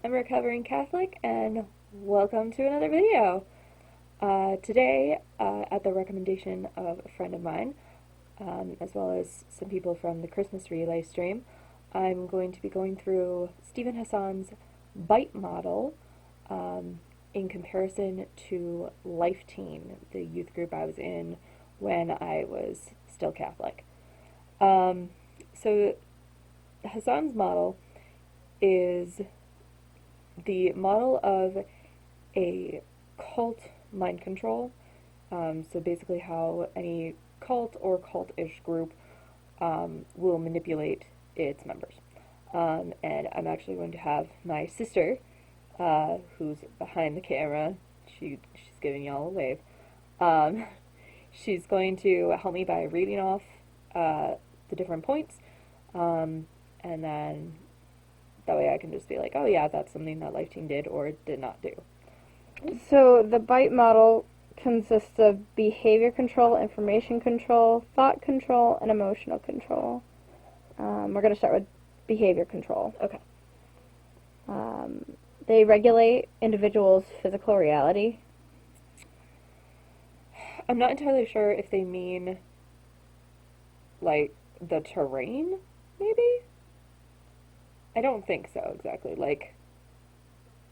I'm a recovering Catholic, and welcome to another video. Today, at the recommendation of a friend of mine, as well as some people from the Christmas Relay stream, I'm going to be going through Stephen Hassan's BITE model in comparison to Life Teen, the youth group I was in when I was still Catholic. So Hassan's model is the model of a cult mind control. So basically how any cult or cult-ish group will manipulate its members. And I'm actually going to have my sister, who's behind the camera, she's giving y'all a wave. She's going to help me by reading off the different points, and then that way I can just be like, oh yeah, that's something that Life Team did or did not do. So the BITE model consists of behavior control, information control, thought control, and emotional control. We're going to start with behavior control. Okay. They regulate individuals' physical reality. I'm not entirely sure if they mean, like, the terrain, maybe? I don't think so, exactly. Like,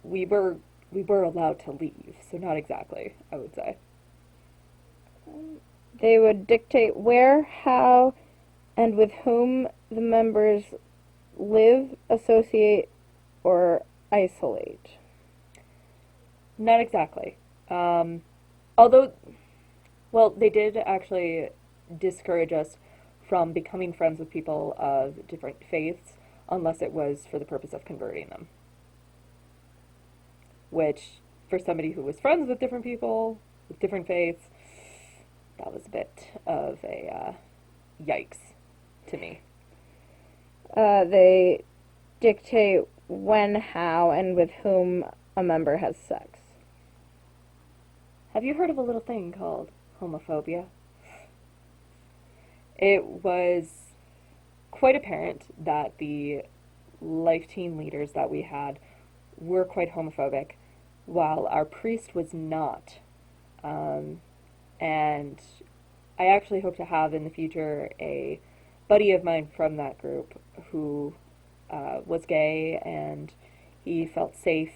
we were allowed to leave, so not exactly, I would say. They would dictate where, how, and with whom the members live, associate, or isolate. Not exactly. Although, well, they did actually discourage us from becoming friends with people of different faiths unless it was for the purpose of converting them. Which, for somebody who was friends with different people, with different faiths, that was a bit of a yikes to me. They dictate when, how, and with whom a member has sex. Have you heard of a little thing called homophobia? It was quite apparent that the Life Teen leaders that we had were quite homophobic, while our priest was not. And I actually hope to have in the future a buddy of mine from that group who was gay, and he felt safe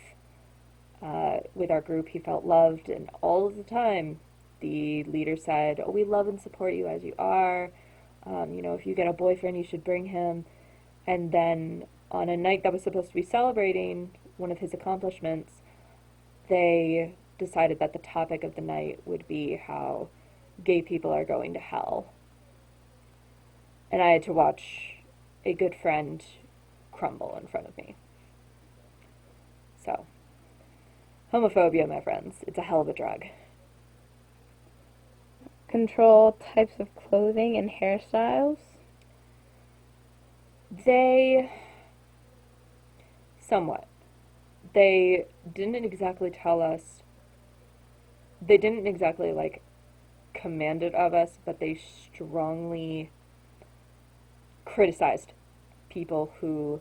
with our group. He felt loved, and all of the time the leader said, oh, we love and support you as you are. If you get a boyfriend, you should bring him. And then on a night that was supposed to be celebrating one of his accomplishments, they decided that the topic of the night would be how gay people are going to hell. And I had to watch a good friend crumble in front of me. So, homophobia, my friends, it's a hell of a drug. Control types of clothing and hairstyles. Somewhat. They didn't exactly tell us, they didn't exactly, like, command it of us, but they strongly criticized people who,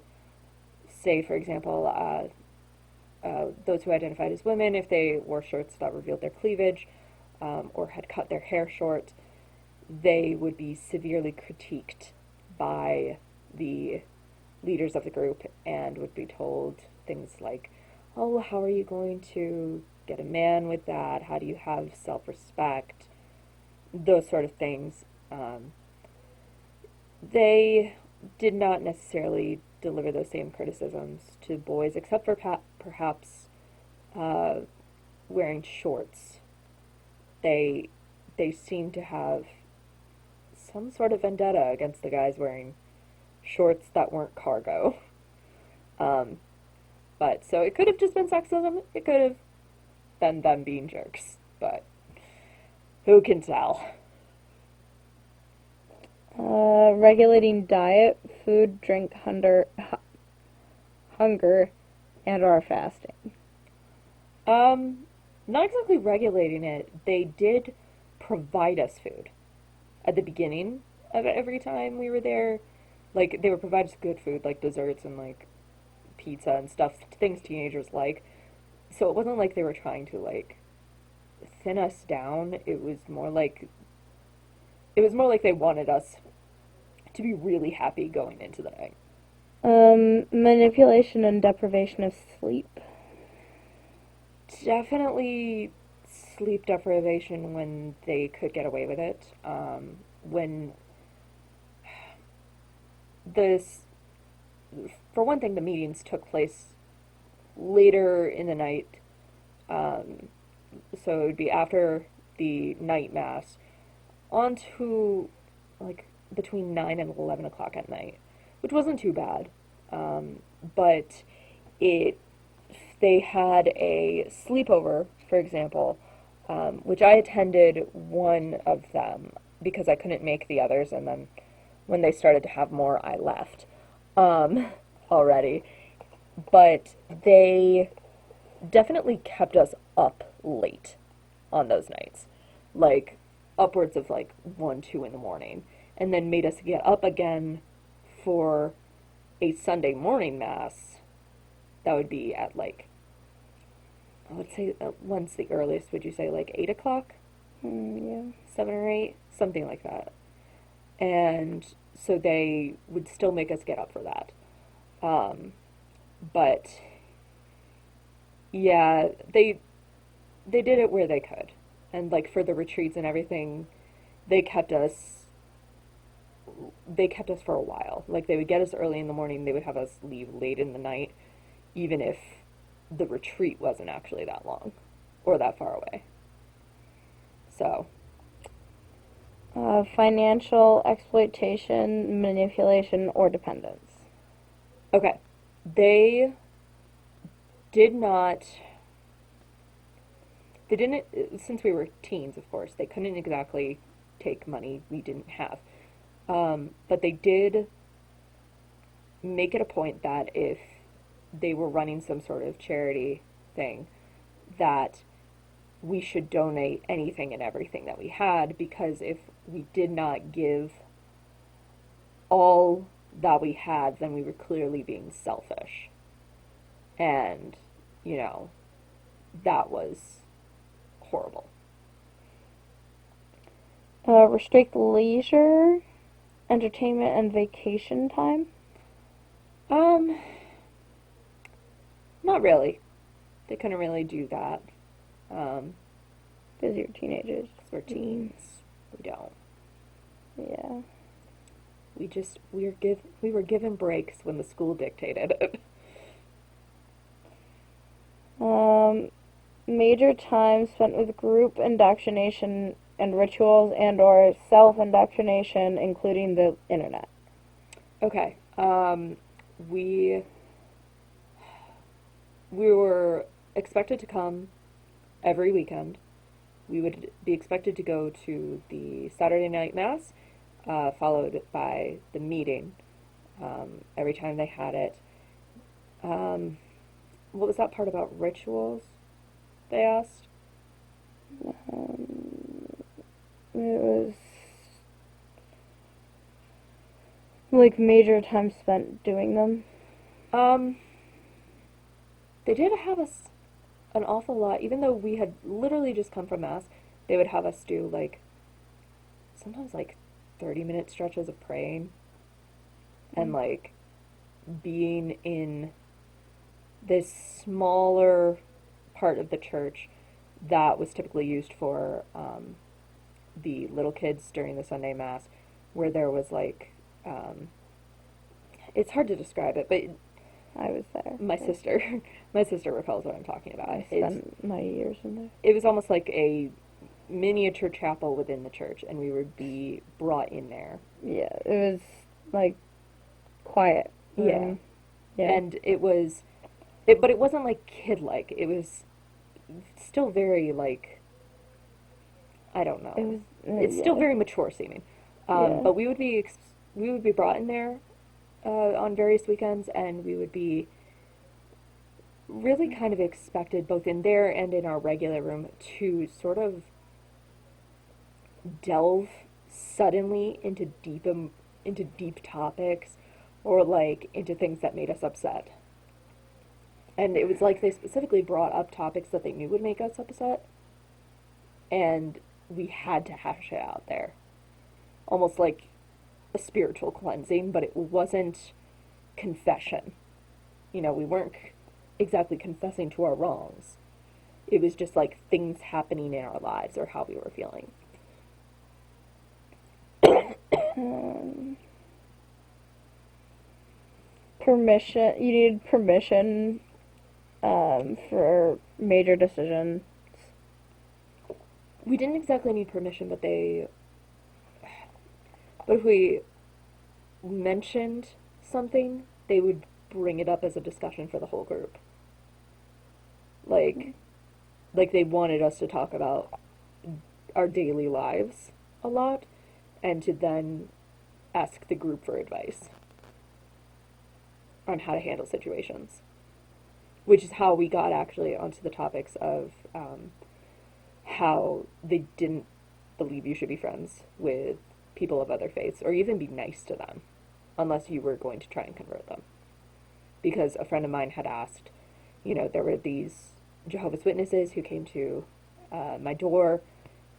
say, for example, those who identified as women, if they wore shirts that revealed their cleavage, or had cut their hair short, they would be severely critiqued by the leaders of the group and would be told things like, oh, how are you going to get a man with that? How do you have self-respect? Those sort of things. They did not necessarily deliver those same criticisms to boys, except for perhaps wearing shorts. They seem to have some sort of vendetta against the guys wearing shorts that weren't cargo. But so it could have just been sexism. It could have been them being jerks. But who can tell? Regulating diet, food, drink, hunger, and or fasting. Not exactly regulating it. They did provide us food at the beginning of every time we were there. Like, they would provide us good food, like desserts and, like, pizza and stuff, things teenagers like. So it wasn't like they were trying to like thin us down. It was more like they wanted us to be really happy going into the night. Manipulation and deprivation of sleep. Definitely sleep deprivation when they could get away with it. When this, for one thing, the meetings took place later in the night. Um, so it would be after the night mass, on to like between 9 and 11 o'clock at night, which wasn't too bad. But it they had a sleepover, for example, which I attended one of them because I couldn't make the others, and then when they started to have more, I left um, already. But they definitely kept us up late on those nights, like upwards of like 1, 2 in the morning, and then made us get up again for a Sunday morning mass. That would be at like, I would say, when's the earliest? Would you say like 8 o'clock? Yeah. 7 or 8, something like that. And so they would still make us get up for that. But yeah, they did it where they could, and like for the retreats and everything, they kept us they kept us for a while. Like they would get us early in the morning, they would have us leave late in the night, even if the retreat wasn't actually that long or that far away. So, Financial exploitation, manipulation, or dependence. okay. They did not they didn't since we were teens, of course, they couldn't exactly take money we didn't have. But they did make it a point that if they were running some sort of charity thing, that we should donate anything and everything that we had, because if we did not give all that we had, then we were clearly being selfish. And, you know, that was horrible. Restrict leisure, entertainment, and vacation time. Um, Not really. They couldn't really do that. Because you're teenagers. 'Cause we're teens. We don't. Yeah. We were given breaks when the school dictated it. Major time spent with group indoctrination and rituals and or self-indoctrination, including the internet. Okay. We we were expected to come every weekend. We would be expected to go to the Saturday night mass, followed by the meeting. Every time they had it. What was that part about rituals? They asked. It was like major time spent doing them. Um, they did have us an awful lot, even though we had literally just come from mass. They would have us do like sometimes like 30-minute stretches of praying and like being in this smaller part of the church that was typically used for the little kids during the Sunday mass, where there was like it's hard to describe it, but I was there. my sister my sister recalls what I'm talking about. I spent my years in there. It was almost like a miniature chapel within the church, and we would be brought in there. Yeah, it was like quiet. Yeah. Yeah. And but it wasn't like kid-like. It was still very like, I don't know. It was. It's still very mature seeming. Yeah. But we would be brought in there on various weekends, and we would be really kind of expected, both in there and in our regular room, to sort of delve suddenly into deep topics, or like into things that made us upset. And it was like they specifically brought up topics that they knew would make us upset, and we had to hash it out there. Almost like a spiritual cleansing, but it wasn't confession. We weren't exactly confessing to our wrongs. It was just like things happening in our lives or how we were feeling. Permission. You need permission for major decisions. We didn't exactly need permission, but if we mentioned something, they would bring it up as a discussion for the whole group. Like they wanted us to talk about our daily lives a lot, and to then ask the group for advice on how to handle situations, which is how we got actually onto the topics of how they didn't believe you should be friends with people of other faiths or even be nice to them unless you were going to try and convert them. Because a friend of mine had asked, there were these Jehovah's Witnesses who came to my door,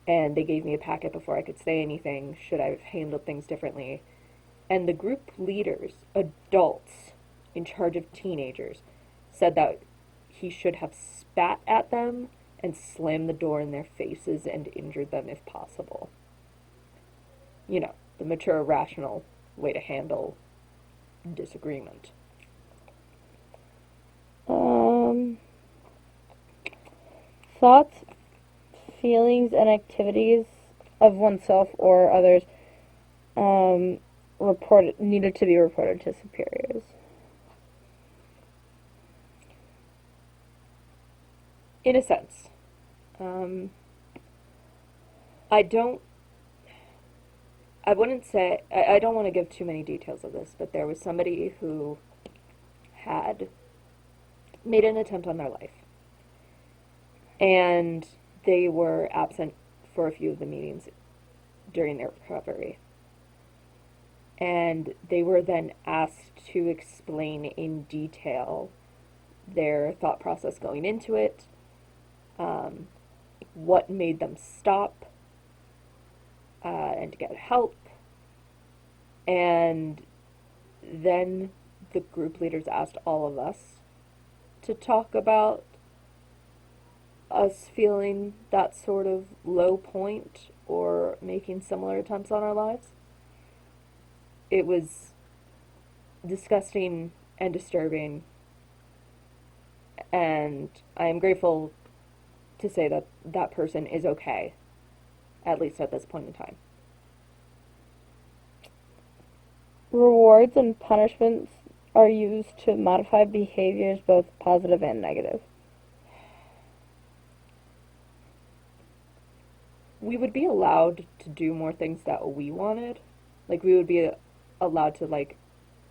and they gave me a packet before I could say anything. Should I have handled things differently? And the group leaders, adults in charge of teenagers, said that he should have spat at them and slammed the door in their faces and injured them if possible. The mature, rational way to handle disagreement. Thoughts, feelings, and activities of oneself or others needed to be reported to superiors. In a sense. I wouldn't say, I don't want to give too many details of this, but there was somebody who had made an attempt on their life. And they were absent for a few of the meetings during their recovery. And they were then asked to explain in detail their thought process going into it, what made them stop, and to get help. And then the group leaders asked all of us to talk about us feeling that sort of low point or making similar attempts on our lives. It was disgusting and disturbing, and I am grateful to say that that person is okay, at least at this point in time. Rewards and punishments are used to modify behaviors, both positive and negative. We would be allowed to do more things that we wanted. Like, we would be allowed to,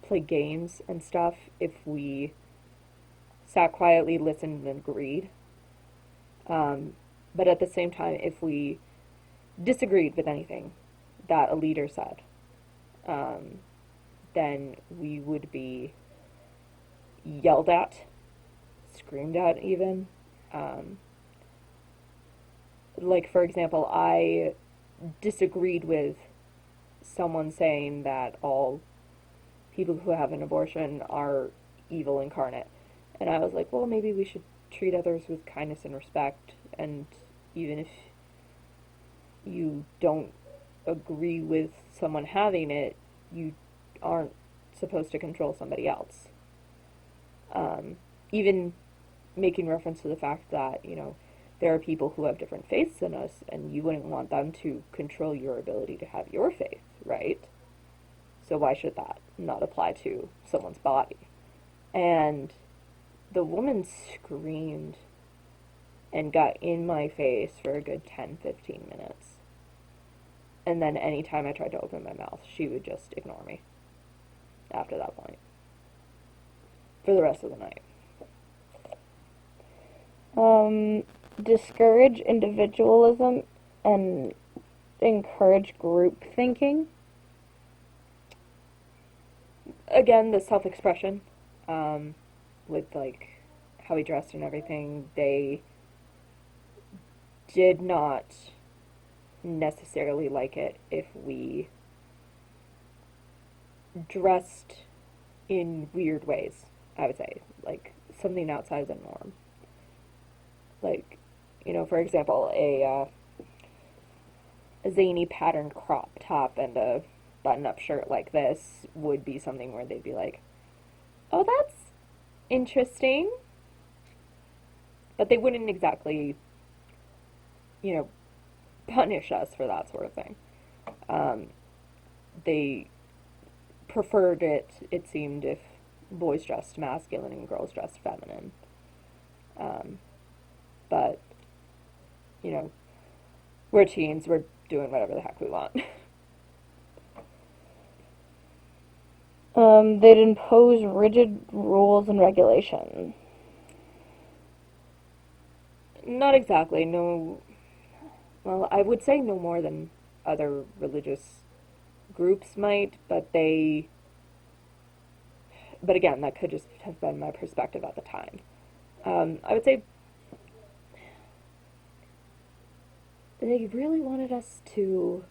play games and stuff if we sat quietly, listened, and agreed. But at the same time, if we disagreed with anything that a leader said, then we would be yelled at, screamed at even. For example, I disagreed with someone saying that all people who have an abortion are evil incarnate. And I was like, well, maybe we should treat others with kindness and respect, and even if you don't agree with someone having it, you aren't supposed to control somebody else. Even making reference to the fact that, there are people who have different faiths than us, and you wouldn't want them to control your ability to have your faith, right? So why should that not apply to someone's body? And the woman screamed and got in my face for a good 10-15 minutes. And then anytime I tried to open my mouth, she would just ignore me after that point. For the rest of the night. Discourage individualism and encourage group thinking. Again, the self-expression, with how we dressed and everything, they did not necessarily like it if we dressed in weird ways, I would say. Like, something outside the norm. Like, for example, a zany patterned crop top and a button-up shirt like this would be something where they'd be like, oh, that's interesting. But they wouldn't exactly, punish us for that sort of thing. They preferred it seemed, if boys dressed masculine and girls dressed feminine. But, we're teens, we're doing whatever the heck we want. They'd impose rigid rules and regulations. Not exactly, no. Well, I would say no more than other religious groups might, but again, that could just have been my perspective at the time. I would say they really wanted us to,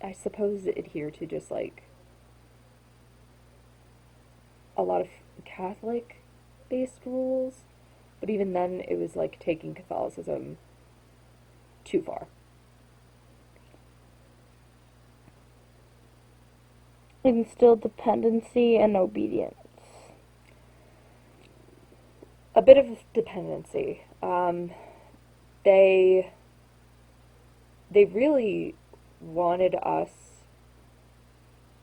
I suppose, adhere to just like a lot of Catholic based rules, but even then it was like taking Catholicism too far. Instill dependency and obedience. A bit of dependency. They really wanted us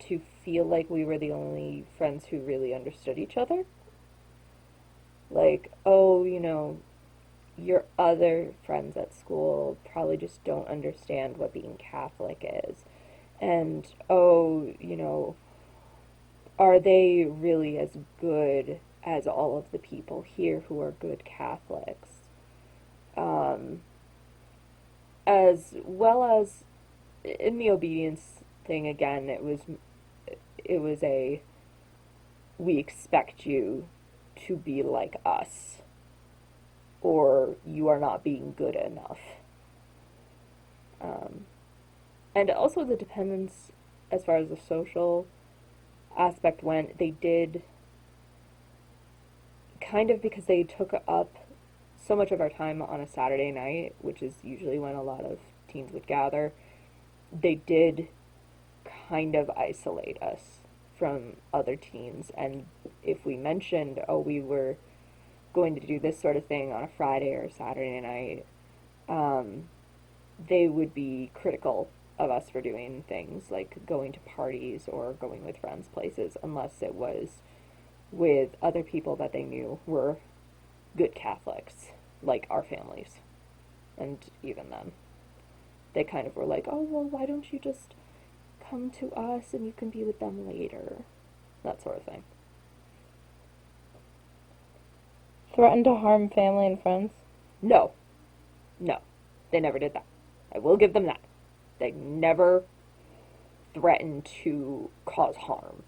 to feel like we were the only friends who really understood each other. Like, oh, your other friends at school probably just don't understand what being Catholic is. And, oh, are they really as good as all of the people here who are good Catholics? As well as in the obedience thing, again, it was we expect you to be like us, or you are not being good enough. And also the dependence, as far as the social aspect went, they did kind of, because they took up so much of our time on a Saturday night, which is usually when a lot of teens would gather, they did kind of isolate us from other teens. And if we mentioned, oh, we were going to do this sort of thing on a Friday or a Saturday night, they would be critical of us for doing things like going to parties or going with friends places, unless it was with other people that they knew were good Catholics, like our families. And even then, they kind of were like, oh, well, why don't you just come to us and you can be with them later? That sort of thing. Threaten to harm family and friends. No. No. They never did that. I will give them that. They never threatened to cause harm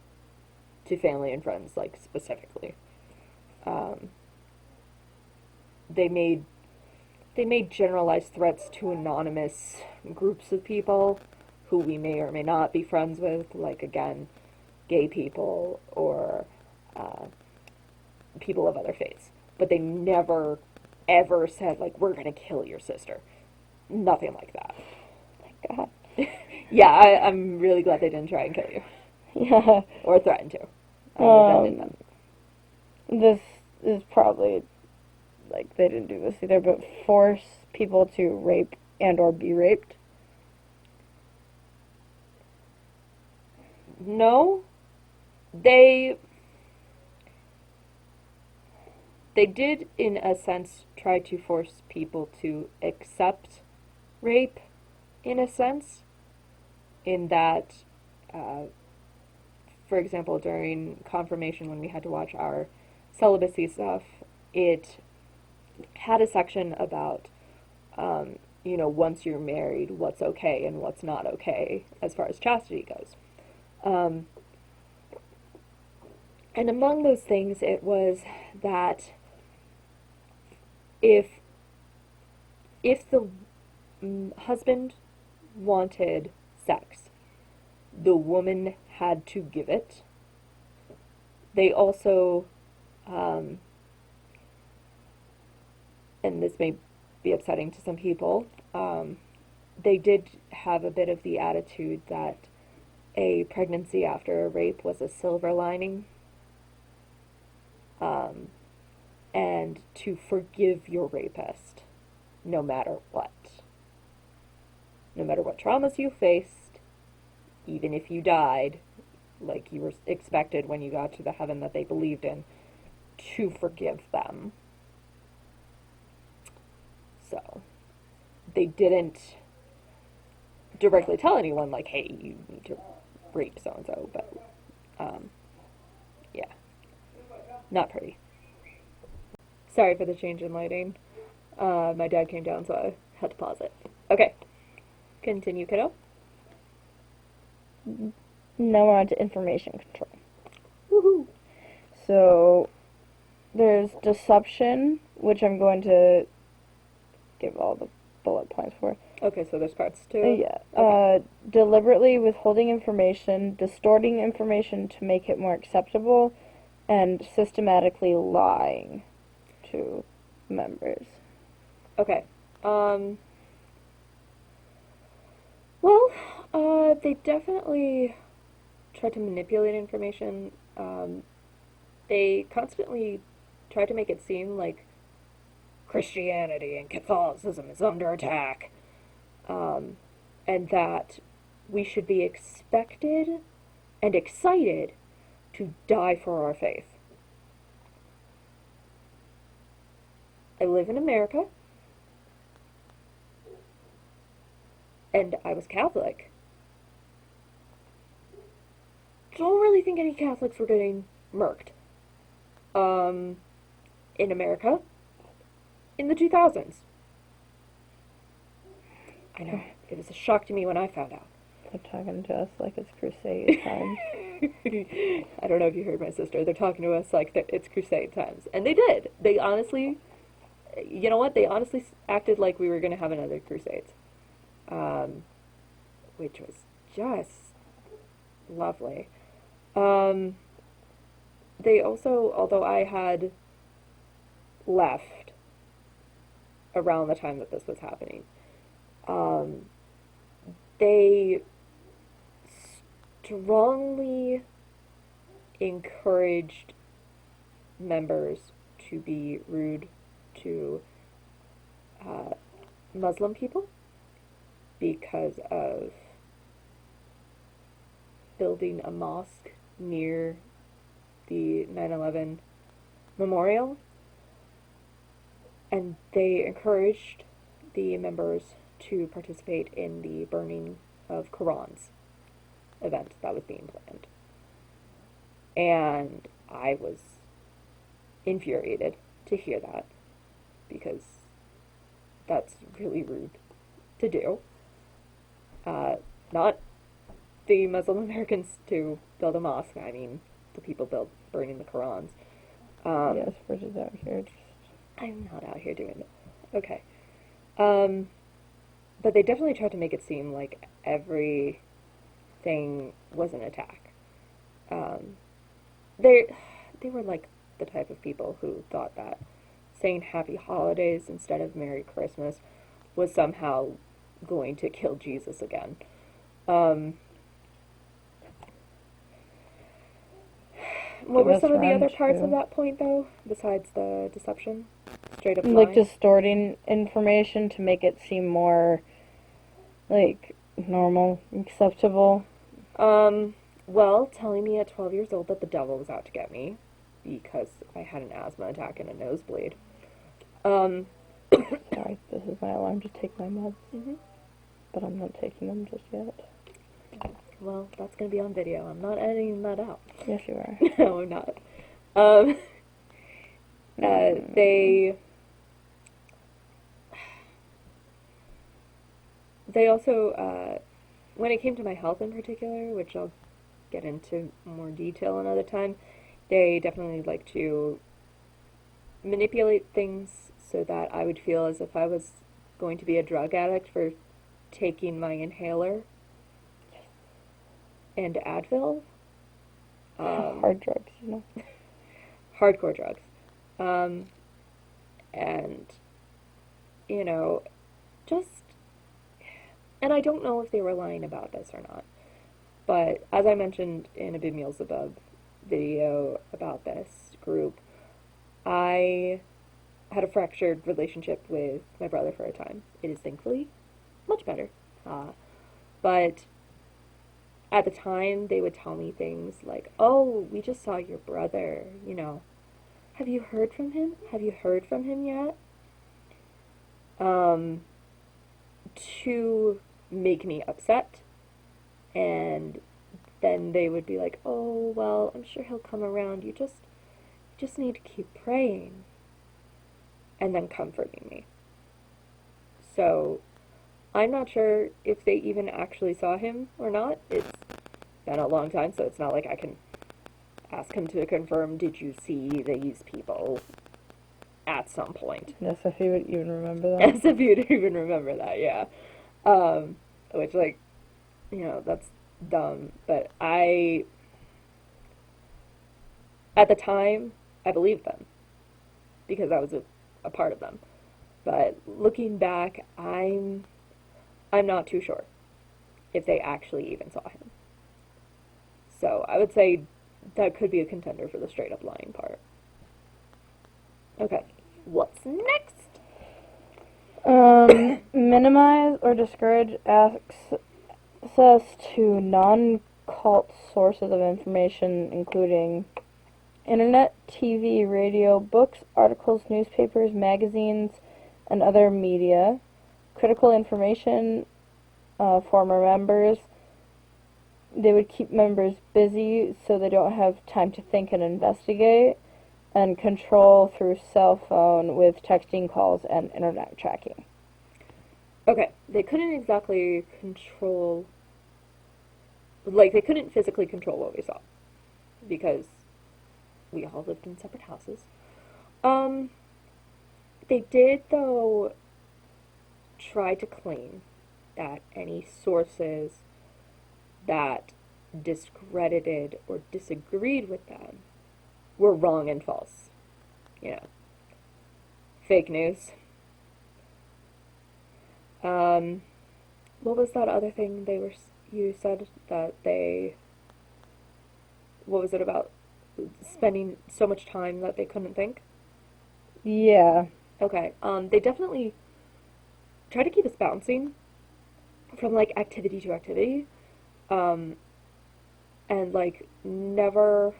to family and friends, like, specifically. They made generalized threats to anonymous groups of people who we may or may not be friends with, like, again, gay people or people of other faiths. But they never, ever said, like, we're going to kill your sister. Nothing like that. Thank God. Yeah, I'm really glad they didn't try and kill you. Yeah. Or threaten to. I did that. This is probably, like, they didn't do this either, but force people to rape and or be raped. No. They did, in a sense, try to force people to accept rape, in a sense, in that, for example, during confirmation, when we had to watch our celibacy stuff, it had a section about, once you're married, what's okay and what's not okay as far as chastity goes. And among those things, it was that if the husband wanted sex, the woman had to give it. They also, um, and this may be upsetting to some people, they did have a bit of the attitude that a pregnancy after a rape was a silver lining, um, and to forgive your rapist no matter what. No matter what traumas you faced, even if you died, like you were expected when you got to the heaven that they believed in, to forgive them. So, they didn't directly tell anyone, like, hey, you need to rape so and so, but, yeah, not pretty. Sorry for the change in lighting. My dad came down, so I had to pause it. Okay, continue, kiddo. Now we're on to information control. Woohoo! So there's deception, which I'm going to give all the bullet points for. Okay, so there's parts to it? Yeah. Okay. Deliberately withholding information, distorting information to make it more acceptable, and systematically lying to members. Okay. Well, they definitely try to manipulate information. They constantly try to make it seem like Christianity and Catholicism is under attack, and that we should be expected and excited to die for our faith. I live in America, and I was Catholic. Don't really think any Catholics were getting murked. In America, in the 2000s. I know, it was a shock to me when I found out. They're talking to us like it's crusade times. I don't know if you heard my sister. They're talking to us like it's crusade times. And they did. They honestly, you know what? They honestly acted like we were going to have another crusades. Which was just lovely. They also, although I had left around the time that this was happening, they strongly encouraged members to be rude to Muslim people because of building a mosque near the 9/11 memorial. And they encouraged the members to participate in the burning of Qurans event that was being planned. And I was infuriated to hear that because that's really rude to do. Not the Muslim Americans to build a mosque. I mean, the people burning the Qurans. Yes, we're just out here. I'm not out here doing that. Okay. But they definitely tried to make it seem like everything was an attack. They were like the type of people who thought that saying Happy Holidays instead of Merry Christmas was somehow going to kill Jesus again. What were some of the other parts of that point, though, besides the deception? Straight up lying? Like distorting information to make it seem more, like, normal, acceptable. Well, telling me at 12 years old that the devil was out to get me because I had an asthma attack and a nosebleed. Sorry, this is my alarm to take my meds. Mm-hmm. But I'm not taking them just yet. Well, that's going to be on video. I'm not editing that out. Yes, you are. No, I'm not. They also, when it came to my health in particular, which I'll get into more detail another time, They definitely like to manipulate things so that I would feel as if I was going to be a drug addict for taking my inhaler and Advil. Hard drugs, you know. Hardcore drugs. Um, and, you know, just, and I don't know if they were lying about this or not, but as I mentioned in a Big Meals Above video about this group, I had a fractured relationship with my brother for a time. It is thankfully much better. But at the time, they would tell me things like, oh, we just saw your brother, you know. Have you heard from him? Have you heard from him yet? Um, to make me upset. And then they would be like, oh, well, I'm sure he'll come around. You just need to keep praying. And then comforting me. So I'm not sure if they even actually saw him or not. It's been a long time, so it's not like I can ask him to confirm, did you see these people at some point? Yes, if he would even remember that. As if you'd even remember that, yeah. Which, like, you know, that's dumb. But at the time, I believed them because I was a part of them. But looking back, I'm not too sure if they actually even saw him. So I would say that could be a contender for the straight up lying part. Okay, what's next? Minimize or discourage access to non-cult sources of information, including internet, TV, radio, books, articles, newspapers, magazines, and other media. Critical information for members. They would keep members busy so they don't have time to think and investigate, and control through cell phone with texting calls and internet tracking. Okay, they couldn't exactly control, like, they couldn't physically control what we saw because we all lived in separate houses. They did, though, try to claim that any sources that discredited or disagreed with them were wrong and false. You know, fake news. What was that other thing you said that what was it about spending so much time that they couldn't think? Yeah. Okay, they definitely try to keep us bouncing from, like, activity to activity, and, like, never,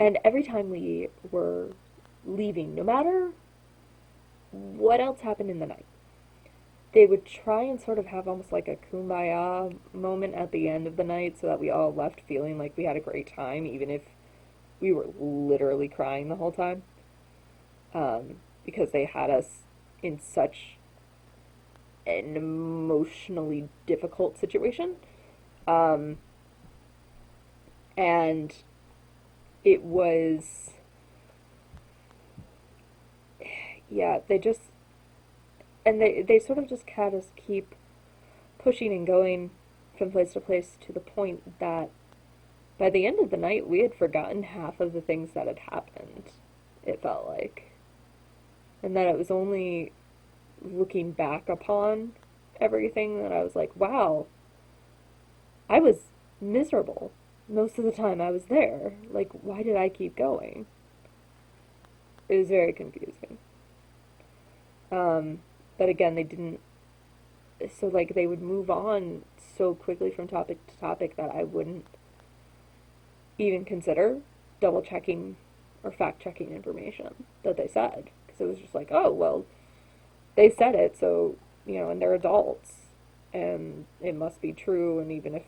and every time we were leaving, no matter what else happened in the night, they would try and sort of have almost like a kumbaya moment at the end of the night so that we all left feeling like we had a great time, even if we were literally crying the whole time. Because they had us in such an emotionally difficult situation. And it was, yeah, they sort of just had us keep pushing and going from place to place to the point that by the end of the night we had forgotten half of the things that had happened, it felt like. And that it was only looking back upon everything that I was like, wow, I was miserable most of the time I was there. Like, why did I keep going? It was very confusing. But again, they didn't, so, like, they would move on so quickly from topic to topic that I wouldn't even consider double checking or fact checking information that they said. Because it was just like, oh, well, they said it, so, you know, and they're adults, and it must be true, and even if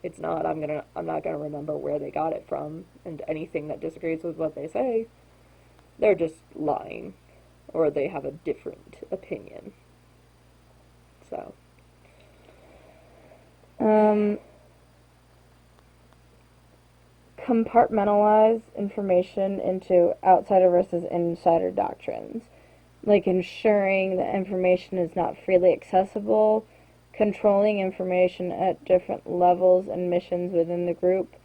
it's not, I'm not gonna remember where they got it from, and anything that disagrees with what they say, they're just lying, or they have a different opinion. So. compartmentalize information into outsider versus insider doctrines, like ensuring that information is not freely accessible, controlling information at different levels and missions within the group,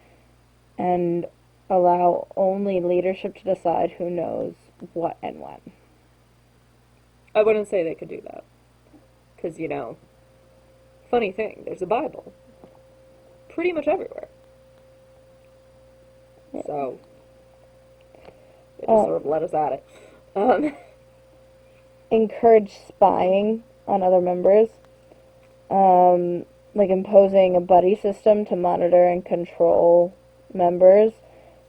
and allow only leadership to decide who knows what and when. I wouldn't say they could do that. Because, funny thing, there's a Bible pretty much everywhere. Yeah. So, they just sort of let us at it. Encourage spying on other members, like imposing a buddy system to monitor and control members,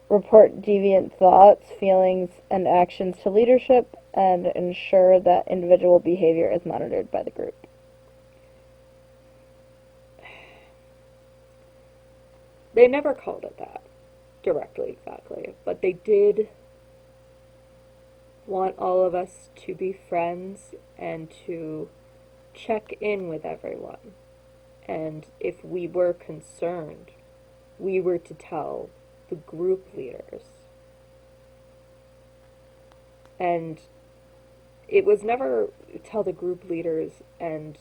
report deviant thoughts, feelings, and actions to leadership, and ensure that individual behavior is monitored by the group. They never called it that directly, exactly, but they did want all of us to be friends and to check in with everyone. And if we were concerned, we were to tell the group leaders. And it was never tell the group leaders and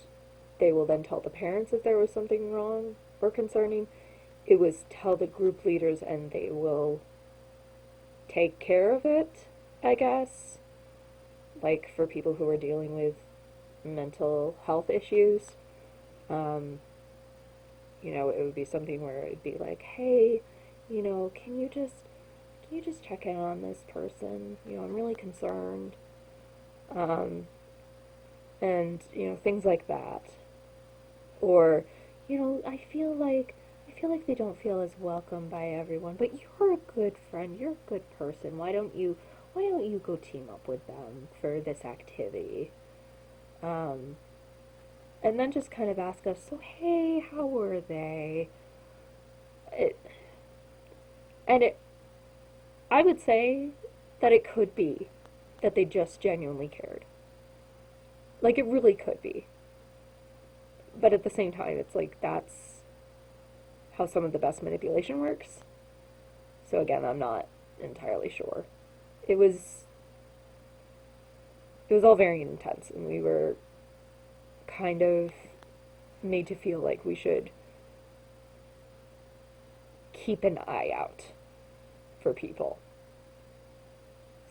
they will then tell the parents if there was something wrong or concerning. It was tell the group leaders and they will take care of it, I guess. Like for people who are dealing with mental health issues. It would be something where it'd be like, hey, can you just check in on this person? I'm really concerned. And things like that. Or, I feel like they don't feel as welcome by everyone, but you're a good friend, you're a good person. Why don't you go team up with them for this activity? And then just kind of ask us, so hey, how were they? I would say that it could be that they just genuinely cared. Like, it really could be. But at the same time, it's like, that's how some of the best manipulation works. So again, I'm not entirely sure. It was all very intense, and we were kind of made to feel like we should keep an eye out for people.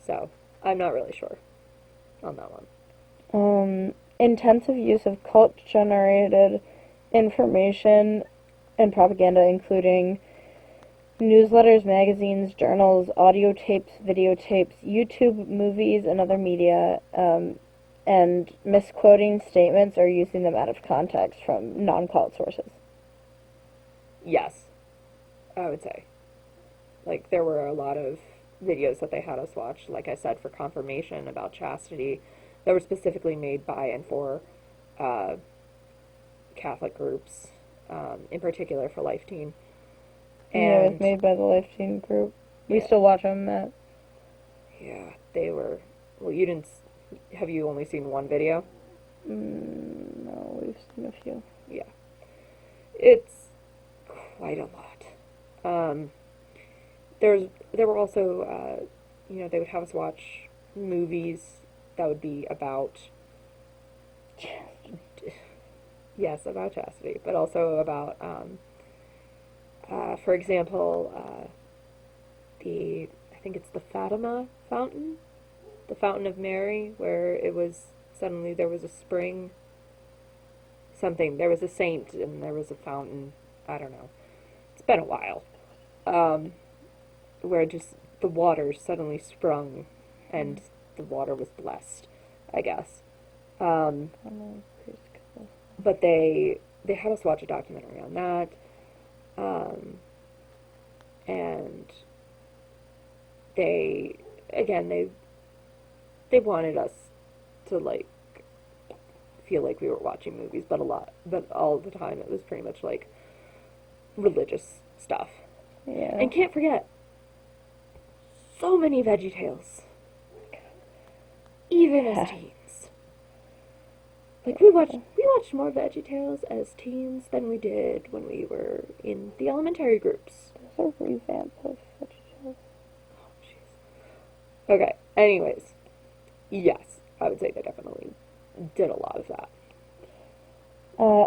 So, I'm not really sure on that one. Intensive use of cult-generated information and propaganda, including newsletters, magazines, journals, audio tapes, videotapes, YouTube, movies, and other media, and misquoting statements or using them out of context from non-cult sources. Yes, I would say. Like, there were a lot of videos that they had us watch, like I said, for confirmation about chastity, that were specifically made by and for Catholic groups, in particular for Life Teen. And yeah, it was made by the Life Teen group. We still watch them, Matt. Yeah, they were... Well, you didn't... Have you only seen one video? No, we've seen a few. Yeah. It's quite a lot. There were also, they would have us watch movies that would be about... Yes, about chastity, but also about, for example, I think it's the Fatima fountain, the Fountain of Mary, where it was, suddenly there was a spring, there was a saint and there was a fountain, I don't know, it's been a while, where just the water suddenly sprung and the water was blessed, I guess. But they had us watch a documentary on that, and they wanted us to, like, feel like we were watching movies, but all the time it was pretty much like religious stuff. Yeah. And can't forget, so many VeggieTales, even as teens. Like, we watched more VeggieTales as teens than we did when we were in the elementary groups. a revamp of such a Okay, anyways, yes, I would say they definitely did a lot of that.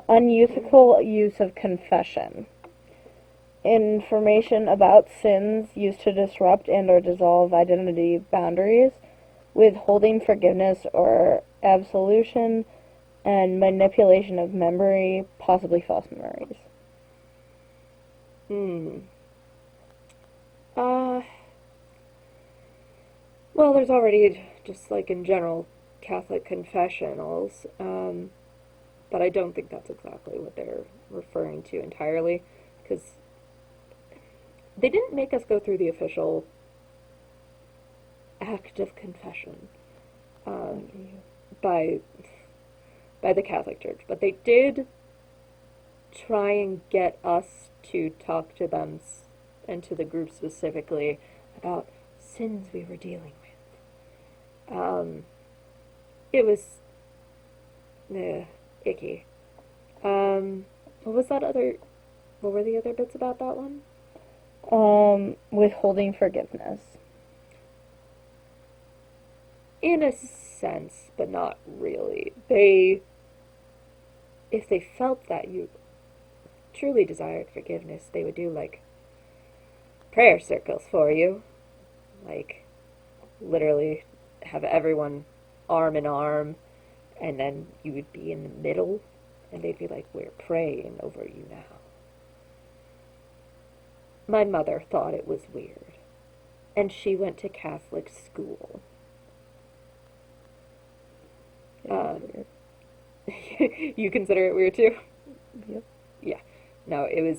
Unuseful use of confession. Information about sins used to disrupt and or dissolve identity boundaries, withholding forgiveness or absolution, and manipulation of memory, possibly false memories. Uh, well, there's already, just like in general, Catholic confessionals, but I don't think that's exactly what they're referring to entirely, because they didn't make us go through the official act of confession um, by by the Catholic Church, but they did try and get us to talk to them and to the group specifically about sins we were dealing with. It was icky. What was that other? What were the other bits about that one? Withholding forgiveness. In a sense, but not really. If they felt that you truly desired forgiveness, they would do like prayer circles for you. Like, literally have everyone arm in arm, and then you would be in the middle, and they'd be like, we're praying over you now. My mother thought it was weird, and she went to Catholic school. You consider it weird too? Yep. Yeah. No, it was.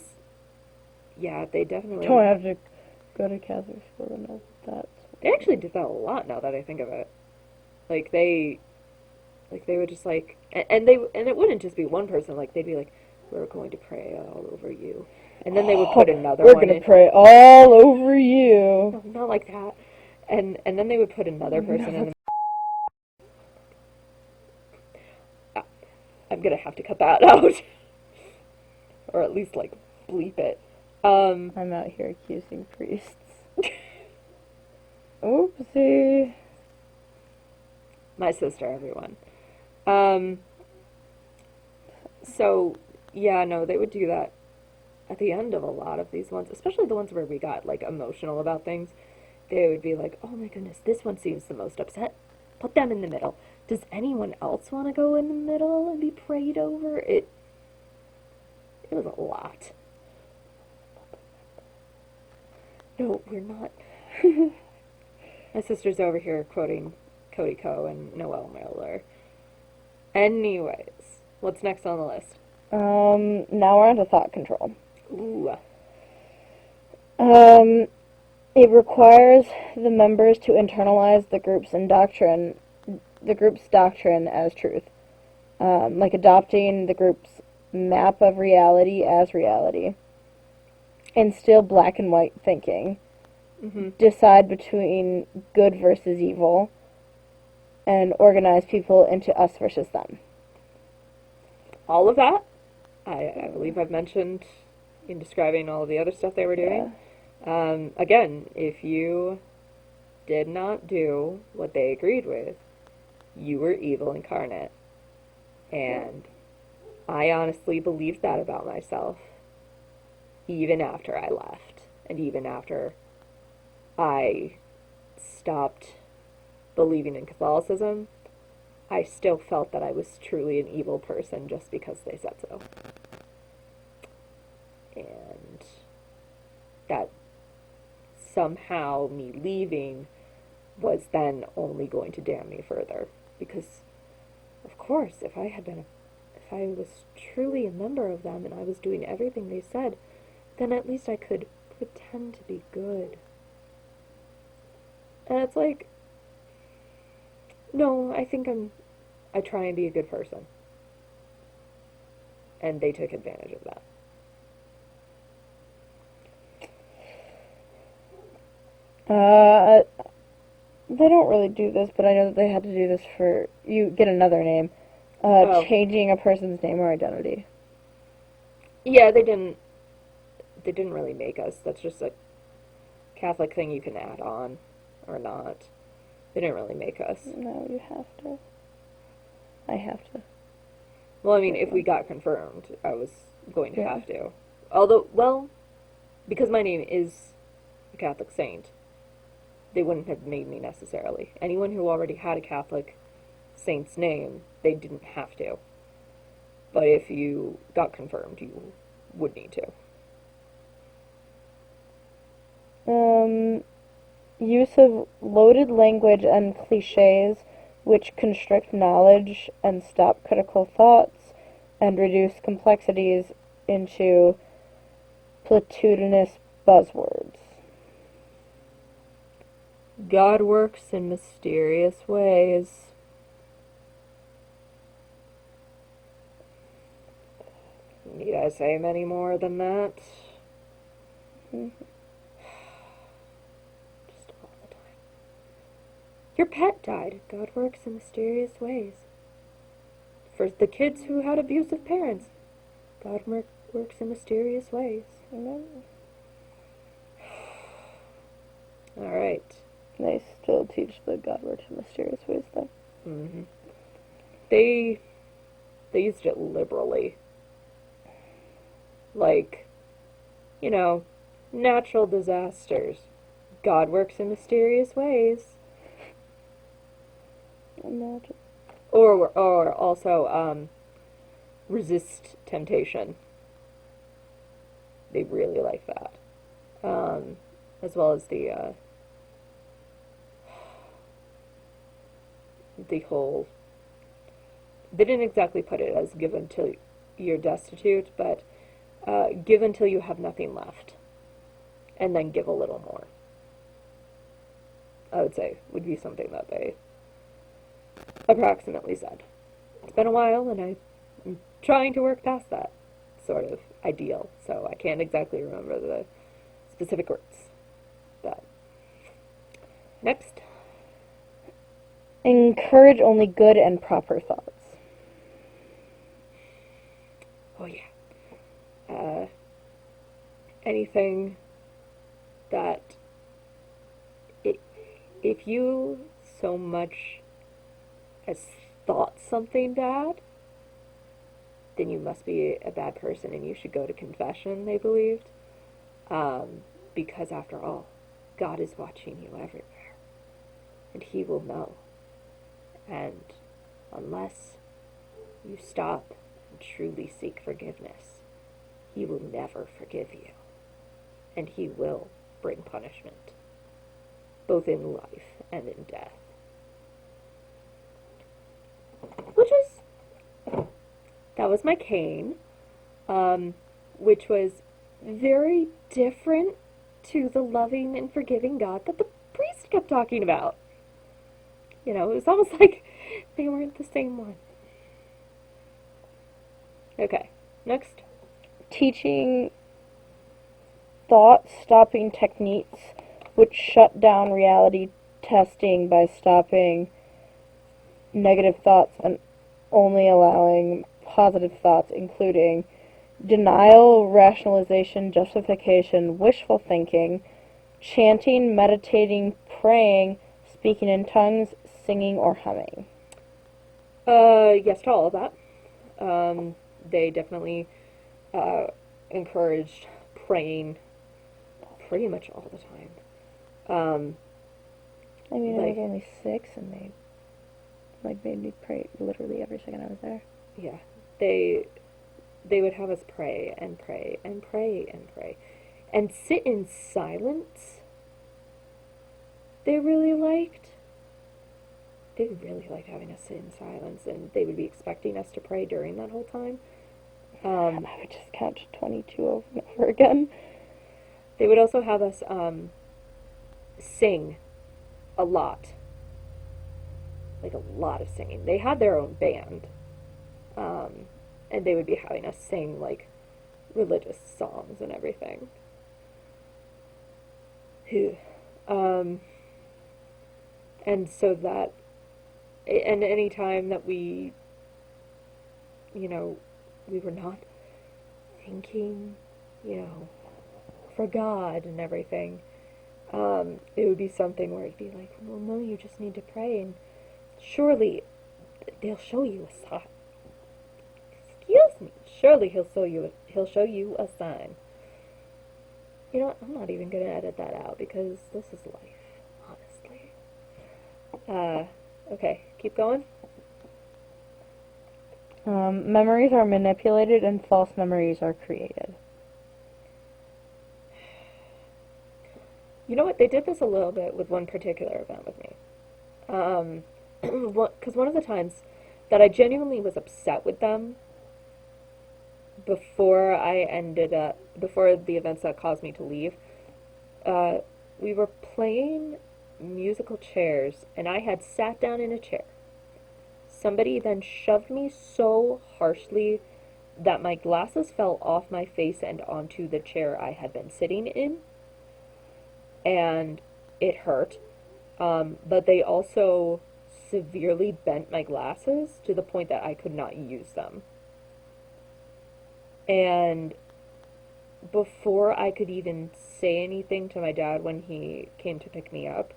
Yeah, they definitely. Don't have to go to Catholic school to know that. They actually did that a lot. Now that I think of it, like they would just like, and it wouldn't just be one person. Like they'd be like, "We're going to pray all over you," and then they would put another We're one. We're gonna pray all over you. No, not like that. And then they would put another person in the. I'm gonna have to cut that out, or at least like bleep it. I'm out here accusing priests. Oopsie. My sister, everyone. So yeah, no, they would do that at the end of a lot of these ones, especially the ones where we got like emotional about things. They would be like, "Oh my goodness, this one seems the most upset. Put them in the middle. Does anyone else want to go in the middle and be prayed over?" It was a lot. No, we're not. My sister's over here quoting Cody Ko and Noel Miller. Anyways, what's next on the list? Now we're on to thought control. Ooh. It requires the members to internalize the group's doctrine as truth. Like adopting the group's map of reality as reality. Instill black and white thinking. Mm-hmm. Decide between good versus evil. And organize people into us versus them. All of that, I believe I've mentioned in describing all of the other stuff they were doing. Yeah. Again, if you did not do what they agreed with, you were evil incarnate. And I honestly believed that about myself, even after I left, and even after I stopped believing in Catholicism. I still felt that I was truly an evil person just because they said so. And that somehow me leaving was then only going to damn me further. Because, of course, if I was truly a member of them and I was doing everything they said, then at least I could pretend to be good. And it's like, no, I try and be a good person. And they took advantage of that. They don't really do this, but I know that they had to do this for, you get another name, changing a person's name or identity. Yeah, they didn't they didn't really make us. That's just a Catholic thing you can add on or not. They didn't really make us. No, you have to. I have to. Well, I mean, if we got confirmed, I was going to Yeah. have to. Although, well, because my name is a Catholic saint, they wouldn't have made me necessarily. Anyone who already had a Catholic saint's name, they didn't have to. But if you got confirmed, you would need to. Use of loaded language and cliches which constrict knowledge and stop critical thoughts and reduce complexities into platitudinous buzzwords. God works in mysterious ways. Need I say many more than that? Mm-hmm. Just all the time. Your pet died. God works in mysterious ways. For the kids who had abusive parents, God works in mysterious ways. Alright. They still teach the God works in mysterious ways, though. Mm-hmm. They used it liberally. Like, you know, natural disasters. God works in mysterious ways. Imagine. Or also, resist temptation. They really like that. As well as the whole, they didn't exactly put it as give until you're destitute, but give until you have nothing left, and then give a little more. I would say would be something that they approximately said. It's been a while, and I'm trying to work past that sort of ideal, so I can't exactly remember the specific words. But next. Encourage only good and proper thoughts. Oh yeah. Anything that if you so much as thought something bad, then you must be a bad person and you should go to confession, they believed. Because after all, God is watching you everywhere. And He will know. And unless you stop and truly seek forgiveness, He will never forgive you. And He will bring punishment, both in life and in death. That was my cane, which was very different to the loving and forgiving God that the priest kept talking about. You know, it was almost like they weren't the same one. Okay, next. Teaching thought-stopping techniques which shut down reality testing by stopping negative thoughts and only allowing positive thoughts, including denial, rationalization, justification, wishful thinking, chanting, meditating, praying, speaking in tongues, singing, or humming. Yes to all of that. They definitely encouraged praying pretty much all the time. I mean, I was only 6, and they made me pray literally every second I was there. Yeah, they would have us pray and pray and pray and pray, and sit in silence. They really liked having us sit in silence, and they would be expecting us to pray during that whole time. I would just count to 22 over and over again. They would also have us sing a lot. Like a lot of singing. They had their own band. And they would be having us sing like religious songs and everything. And so that, and any time that we were not thinking, for God and everything, it would be something where it'd be like, well, no, you just need to pray, and surely they'll show you a sign. Excuse me. Surely he'll show you a sign. You know what? I'm not even gonna edit that out because this is life, honestly. Okay, keep going. Memories are manipulated and false memories are created. You know what? They did this a little bit with one particular event with me. Because one of the times that I genuinely was upset with them before the events that caused me to leave, we were playing musical chairs, and I had sat down in a chair. Somebody then shoved me so harshly that my glasses fell off my face and onto the chair I had been sitting in, and it hurt. But they also severely bent my glasses to the point that I could not use them. And before I could even say anything to my dad when he came to pick me up,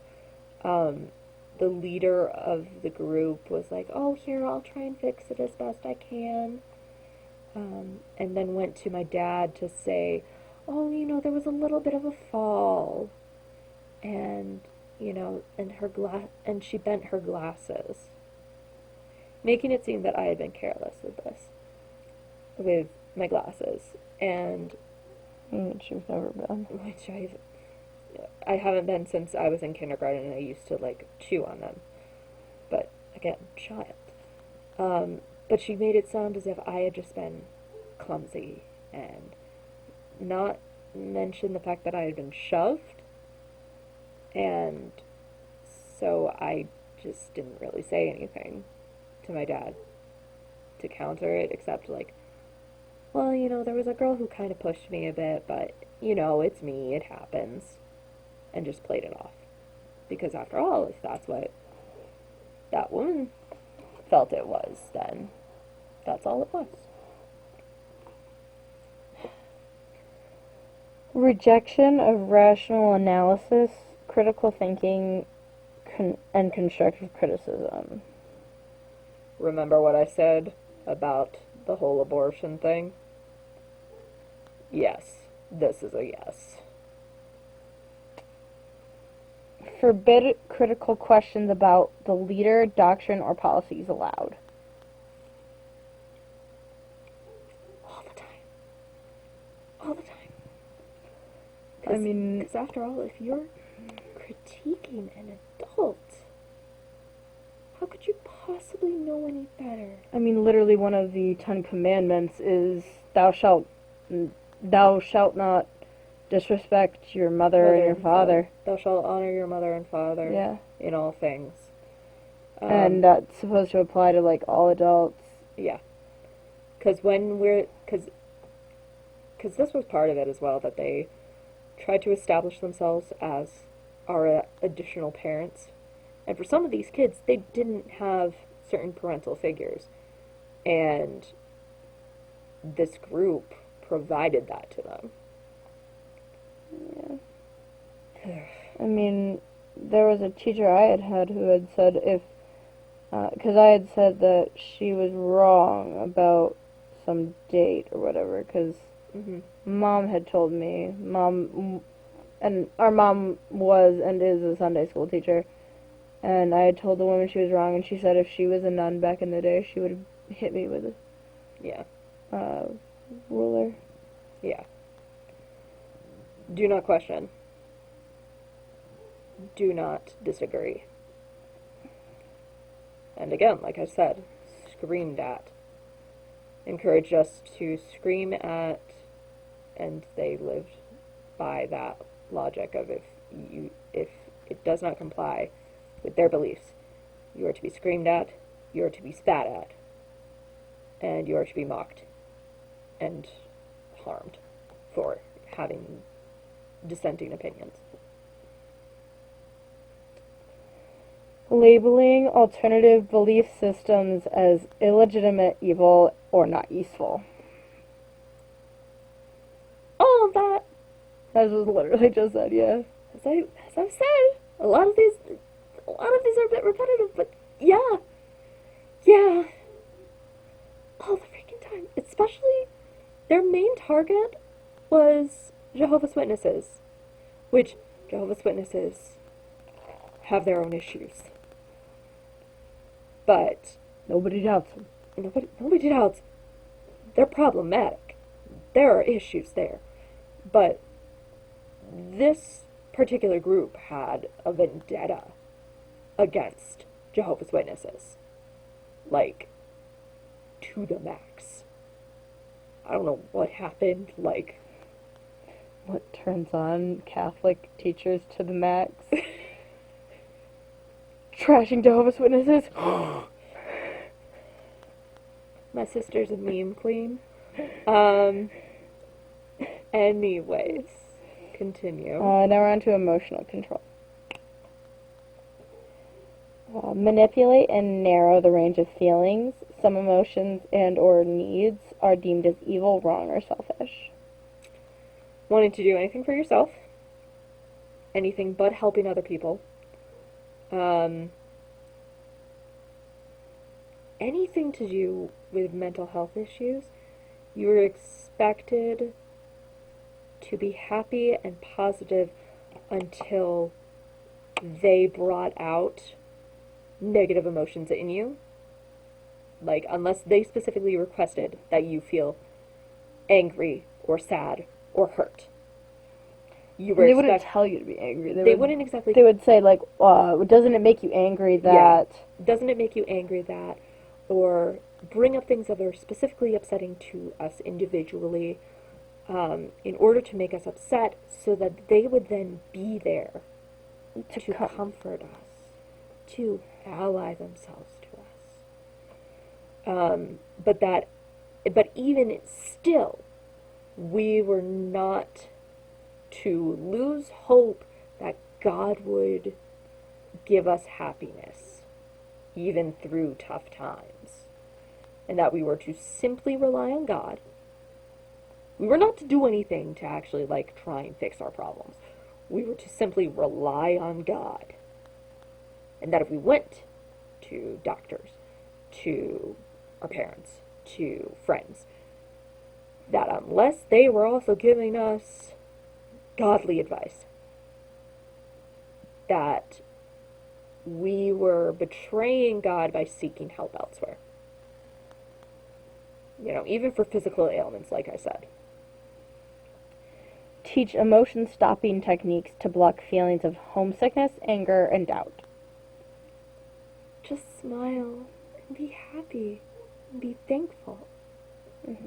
the leader of the group was like, oh, here, I'll try and fix it as best I can. And then went to my dad to say, oh, there was a little bit of a fall. And, and she bent her glasses, making it seem that I had been careless with my glasses. And Which you've never been. which I haven't been since I was in kindergarten, and I used to chew on them. But again, child. But she made it sound as if I had just been clumsy and not mention the fact that I had been shoved. And so I just didn't really say anything to my dad to counter it, except well, there was a girl who kind of pushed me a bit, but, it's me, it happens. And just played it off. Because after all, if that's what that woman felt it was, then that's all it was. Rejection of rational analysis, critical thinking, and constructive criticism. Remember what I said about the whole abortion thing? Yes, this is a yes. Forbid critical questions about the leader, doctrine, or policies allowed. All the time. All the time. Because after all, if you're critiquing an adult, how could you possibly know any better? Literally one of the 10 Commandments is thou shalt not disrespect your mother and your father. Thou shalt honor your mother and father. Yeah. In all things. And that's supposed to apply to all adults. Yeah. Because this was part of it as well, that they tried to establish themselves as our additional parents. And for some of these kids, they didn't have certain parental figures. And this group provided that to them. Yeah. There was a teacher I had who had said because I had said that she was wrong about some date or whatever, because Mom had told me, and our mom was and is a Sunday school teacher, and I had told the woman she was wrong, and she said if she was a nun back in the day, she would have hit me with a ruler. Yeah. Do not question. Do not disagree. And again, like I said, screamed at. Encouraged us to scream at, and they lived by that logic of if it does not comply with their beliefs, you are to be screamed at, you are to be spat at, and you are to be mocked and harmed for having dissenting opinions. Labeling alternative belief systems as illegitimate, evil, or not useful. All of that. As was literally just said, yeah. As I've said, a lot of these are a bit repetitive, but yeah, all the freaking time. Especially, their main target was Jehovah's Witnesses, which Jehovah's Witnesses have their own issues, but Nobody doubts him. nobody doubts they're problematic. There are issues there, but this particular group had a vendetta against Jehovah's Witnesses, like, to the max. I don't know what happened, like, What turns on Catholic teachers to the max? Trashing Jehovah's Witnesses. my sister's a meme queen. Anyways, continue. Now we're on to emotional control. Manipulate and narrow the range of feelings. Some emotions and or needs are deemed as evil, wrong, or selfish. Wanting to do anything for yourself, anything but helping other people, anything to do with mental health issues, you are expected to be happy and positive until they brought out negative emotions in you. Like, unless they specifically requested that you feel angry or sad or hurt. They wouldn't tell you to be angry. They wouldn't exactly. They would say, like, doesn't it make you angry that... Yeah. Doesn't it make you angry that... Or bring up things that are specifically upsetting to us individually, in order to make us upset, so that they would then be there to comfort us, to ally themselves to us. But even still, we were not to lose hope that God would give us happiness, even through tough times, and that we were to simply rely on God. We were not to do anything to actually, like, try and fix our problems. We were to simply rely on God. And that if we went to doctors, to our parents, to friends, that unless they were also giving us godly advice, that we were betraying God by seeking help elsewhere. You know, even for physical ailments, like I said. Teach emotion-stopping techniques to block feelings of homesickness, anger, and doubt. Just smile and be happy and be thankful. Mm-hmm.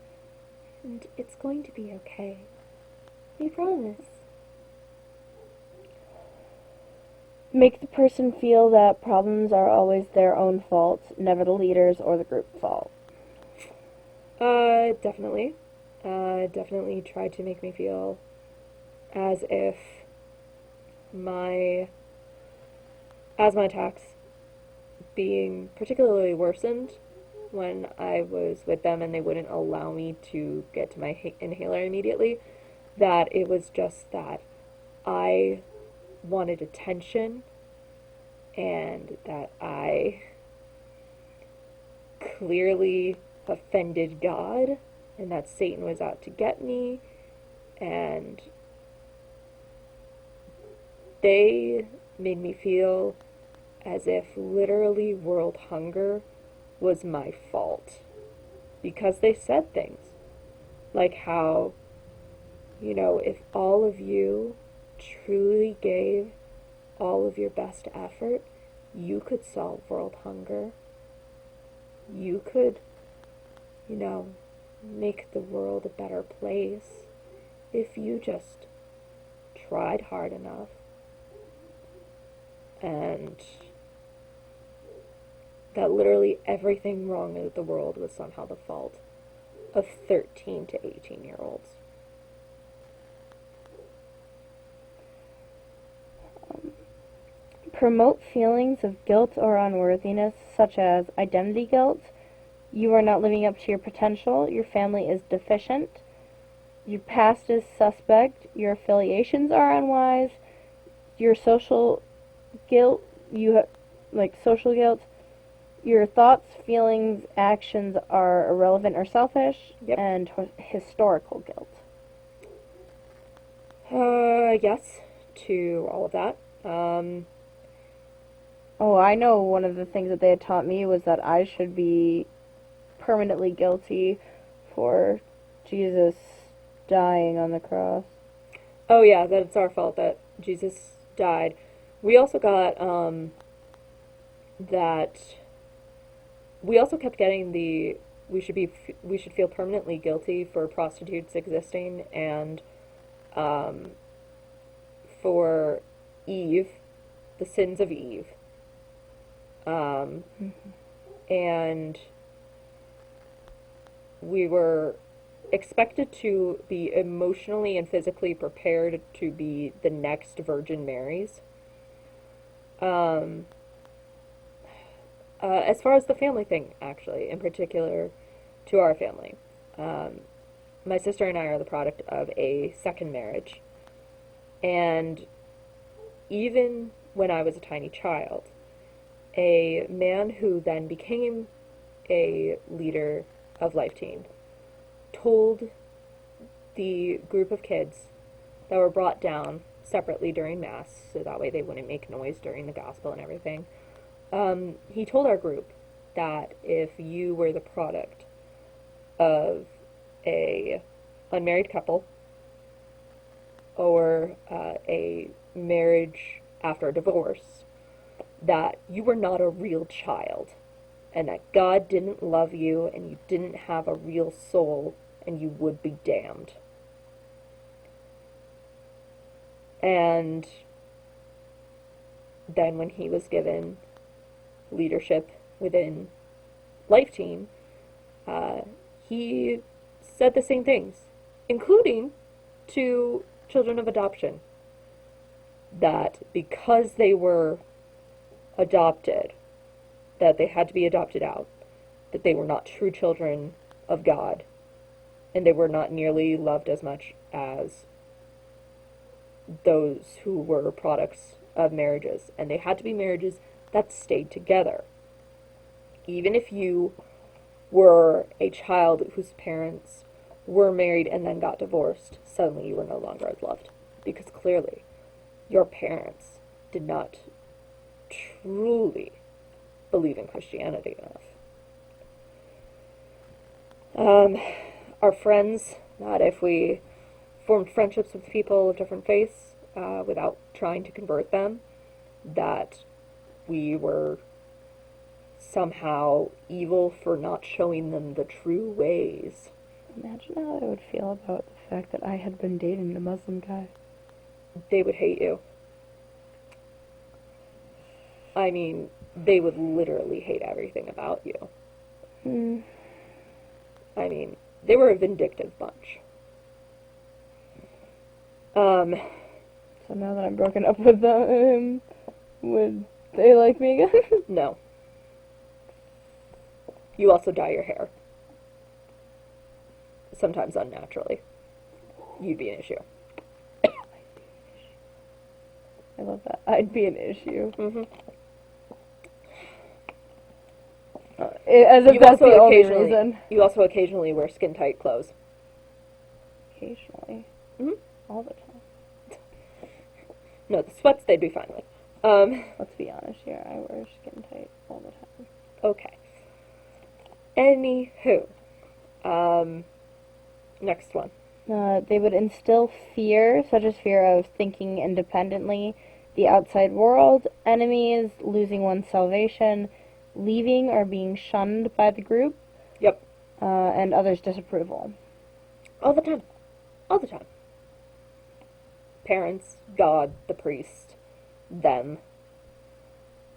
And it's going to be okay. We promise. Make the person feel that problems are always their own fault, never the leader's or the group's fault. Definitely. Definitely tried to make me feel as if my asthma attacks being particularly worsened when I was with them and they wouldn't allow me to get to my inhaler immediately, that it was just that I wanted attention and that I clearly offended God and that Satan was out to get me, and they made me feel as if literally world hunger was my fault, because they said things like how, you know, if all of you truly gave all of your best effort, you could solve world hunger. You could, you know, make the world a better place if you just tried hard enough. And that literally everything wrong with the world was somehow the fault of 13 to 18-year-olds. Promote feelings of guilt or unworthiness, such as identity guilt. You are not living up to your potential. Your family is deficient. Your past is suspect. Your affiliations are unwise. Your social guilt, social guilt. Your thoughts, feelings, actions are irrelevant or selfish. Yep. And historical guilt. Yes, to all of that. Oh, I know one of the things that they had taught me was that I should be permanently guilty for Jesus dying on the cross. Oh yeah, that it's our fault that Jesus died. We also got, that we also kept getting we should feel permanently guilty for prostitutes existing and um, for Eve, the sins of Eve, and we were expected to be emotionally and physically prepared to be the next Virgin Marys. As far as the family thing, actually, in particular, to our family, my sister and I are the product of a second marriage, and even when I was a tiny child, a man who then became a leader of Life Teen told the group of kids that were brought down separately during Mass, so that way they wouldn't make noise during the gospel and everything. He told our group that if you were the product of a unmarried couple or a marriage after a divorce, that you were not a real child, and that God didn't love you, and you didn't have a real soul, and you would be damned. And then when he was given leadership within Life Team, he said the same things, including to children of adoption, that because they were adopted, that they had to be adopted out, that they were not true children of God, and they were not nearly loved as much as those who were products of marriages, and they had to be marriages that stayed together. Even if you were a child whose parents were married and then got divorced, suddenly you were no longer as loved, because clearly your parents did not truly believe in Christianity enough. Our friends, that if we formed friendships with people of different faiths without trying to convert them, that we were somehow evil for not showing them the true ways. Imagine how I would feel about the fact that I had been dating a Muslim guy. They would hate you. I mean, they would literally hate everything about you. I mean, they were a vindictive bunch. So now that I'm broken up with them, would they like me again? No. You also dye your hair. Sometimes unnaturally. You'd be an issue. I love that. I'd be an issue. Mm-hmm. As if that's the only reason. You also occasionally wear skin-tight clothes. Occasionally. Mm-hmm. All the time. No, the sweats they'd be fine with. Let's be honest here. I wear skin tight all the time. Okay. Anywho. Next one. They would instill fear, such as fear of thinking independently, the outside world, enemies, losing one's salvation, leaving or being shunned by the group. Yep. And others' disapproval. All the time. All the time. Parents, God, the priest, them,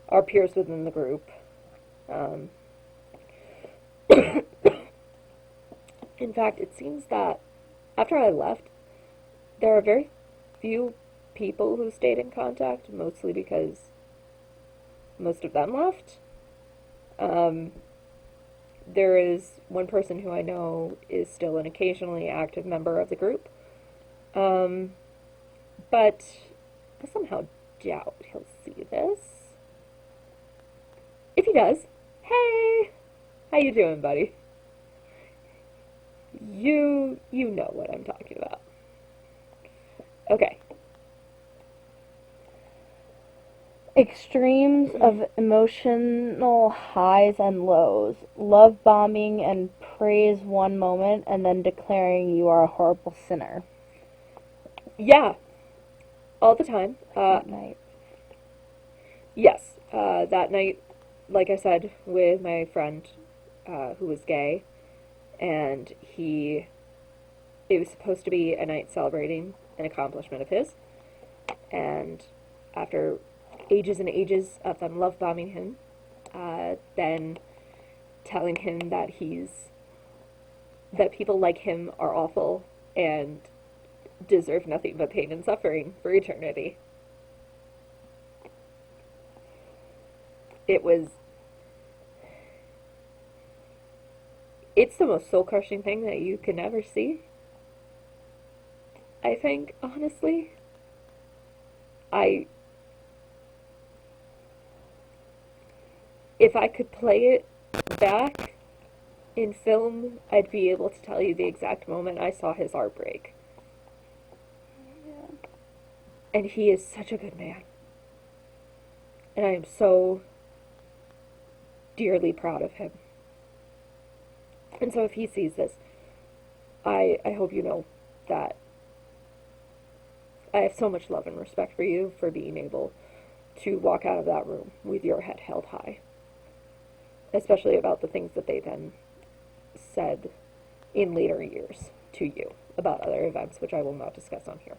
our peers within the group. In fact, it seems that after I left, there are very few people who stayed in contact, mostly because most of them left. there is one person who I know is still an occasionally active member of the group, um, but I somehow doubt he'll see this. If he does, hey, how you doing, buddy? You know what I'm talking about. Okay. Extremes of emotional highs and lows. Love bombing and praise one moment and then declaring you are a horrible sinner. Yeah, all the time. That night. Yes, that night, like I said, with my friend who was gay, and it was supposed to be a night celebrating an accomplishment of his, and after ages and ages of them love bombing him, then telling him that people like him are awful and deserve nothing but pain and suffering for eternity. It's the most soul crushing thing that you can ever see. I think, honestly, I if I could play it back in film, I'd be able to tell you the exact moment I saw his heart break. And he is such a good man. And I am so dearly proud of him. And so if he sees this, I hope you know that I have so much love and respect for you for being able to walk out of that room with your head held high. Especially about the things that they then said in later years to you about other events, which I will not discuss on here.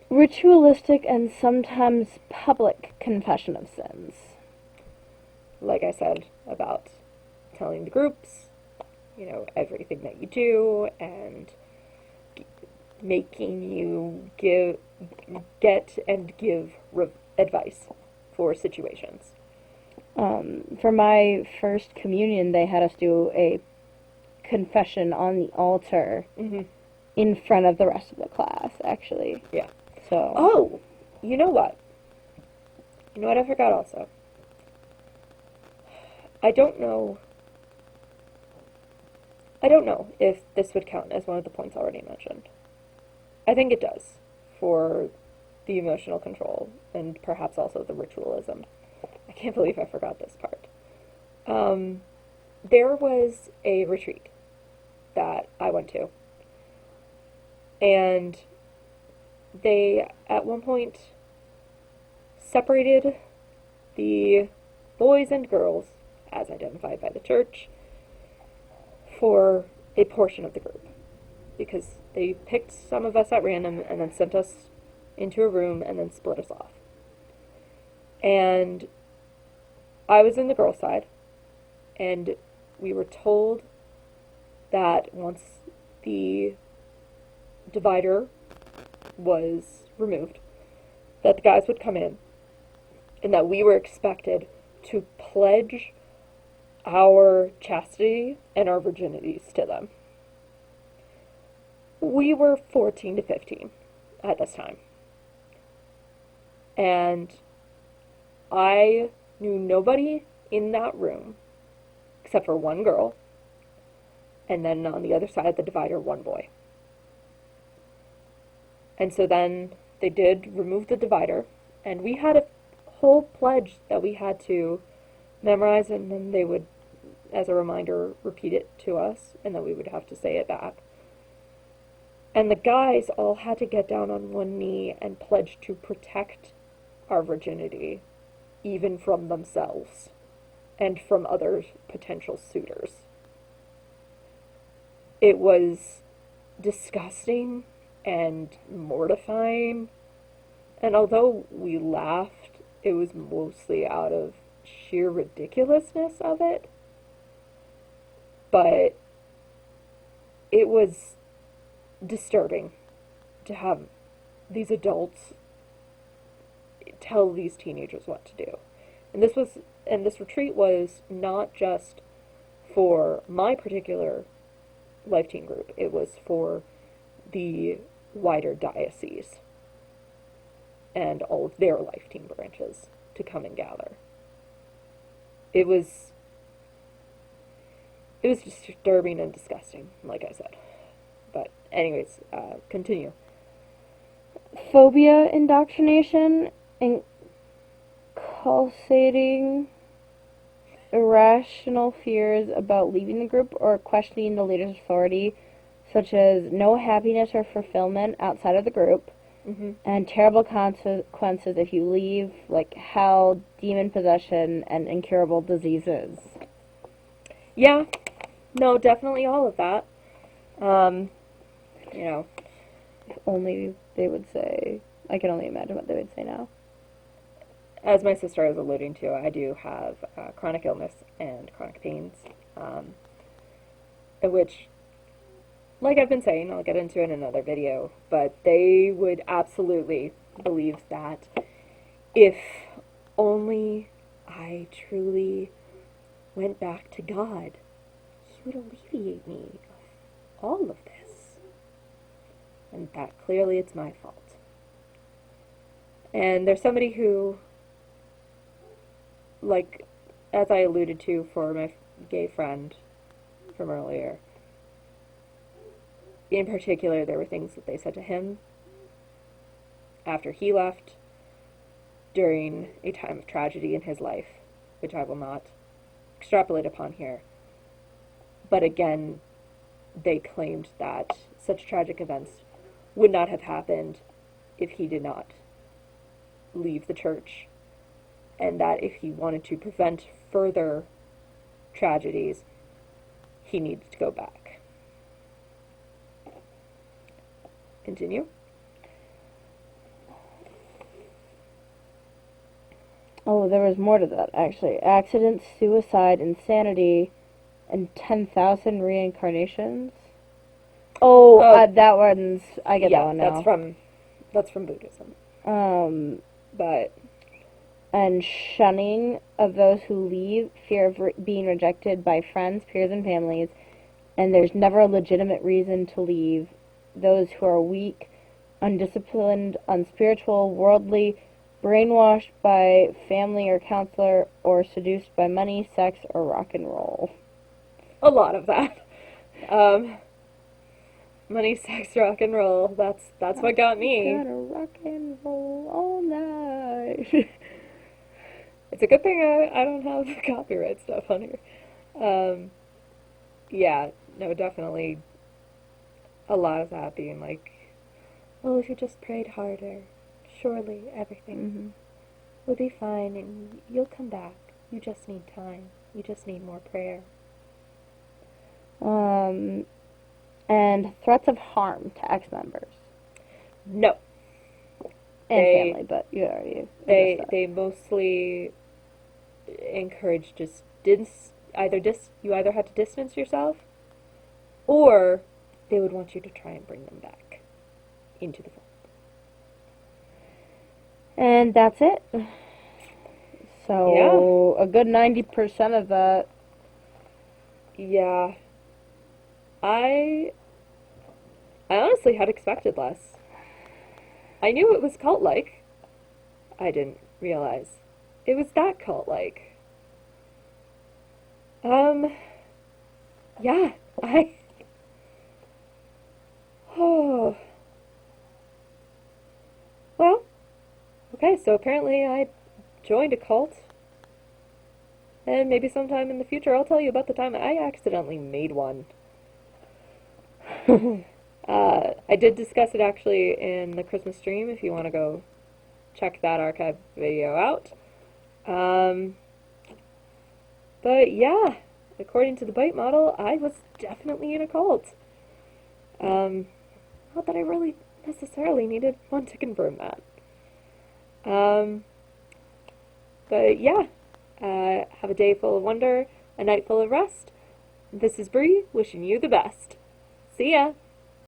Ritualistic and sometimes public confession of sins. Like I said about telling the groups, everything that you do and making you get and give advice for situations. For my first communion, they had us do a confession on the altar in front of the rest of the class, actually. Yeah. So. Oh, you know what? You know what I forgot also? I don't know if this would count as one of the points already mentioned. I think it does for the emotional control and perhaps also the ritualism. I can't believe I forgot this part. There was a retreat that I went to, and they at one point separated the boys and girls, as identified by the church, for a portion of the group, because they picked some of us at random and then sent us into a room and then split us off. And I was in the girls' side, and we were told that once the divider was removed, that the guys would come in, and that we were expected to pledge our chastity and our virginities to them. We were 14 to 15 at this time. And I knew nobody in that room except for one girl, and then on the other side of the divider, one boy. And so then they did remove the divider, and we had a whole pledge that we had to memorize, and then they would, as a reminder, repeat it to us, and then we would have to say it back. And the guys all had to get down on one knee and pledge to protect our virginity, even from themselves and from other potential suitors. It was disgusting and mortifying, and although we laughed, it was mostly out of sheer ridiculousness of it. But it was disturbing to have these adults tell these teenagers what to do. And this retreat was not just for my particular life team group. It was for the wider diocese and all of their life team branches to come and gather. It was disturbing and disgusting, like I said. But anyways, continue. Phobia indoctrination, inculcating irrational fears about leaving the group or questioning the leader's authority, such as no happiness or fulfillment outside of the group, and terrible consequences if you leave, like hell, demon possession, and incurable diseases. Yeah, no, definitely all of that. You know, If only they would say, I can only imagine what they would say now. as my sister was alluding to, I do have chronic illness and chronic pains, which, like I've been saying, I'll get into in another video, but they would absolutely believe that if only I truly went back to God, He would alleviate me of all of this. And that clearly it's my fault. And there's somebody who, like, as I alluded to for my gay friend from earlier, in particular, there were things that they said to him after he left during a time of tragedy in his life, which I will not extrapolate upon here. But again, they claimed that such tragic events would not have happened if he did not leave the church, and that if he wanted to prevent further tragedies, he needed to go back. Continue. Oh, there was more to that, actually. Accidents, suicide, insanity, and 10,000 reincarnations. Oh, that one's... I get that one now. That's from Buddhism. But... And shunning of those who leave, fear of being rejected by friends, peers, and families, and there's never a legitimate reason to leave. Those who are weak, undisciplined, unspiritual, worldly, brainwashed by family or counselor, or seduced by money, sex, or rock and roll. A lot of that. Money, sex, rock and roll. That's what got me. Gotta rock and roll all night. It's a good thing I don't have the copyright stuff on here. Yeah, no, definitely a lot of that being like, well, if you just prayed harder, surely everything would be fine and you'll come back. You just need time. You just need more prayer. And threats of harm to ex-members. No. And family, but you already... They mostly encourage just you either had to distance yourself, or they would want you to try and bring them back into the fold. And that's it. So, a good 90% of that. Yeah. I honestly had expected less. I knew it was cult-like. I didn't realize it was that cult-like. Yeah, oh. Well, okay, so apparently I joined a cult. And maybe sometime in the future I'll tell you about the time I accidentally made one. I did discuss it actually in the Christmas stream if you want to go check that archive video out. But yeah, according to the bite model, I was definitely in a cult. Not that I really necessarily needed one to confirm that. But yeah, have a day full of wonder, a night full of rest. This is Bree, wishing you the best. See ya!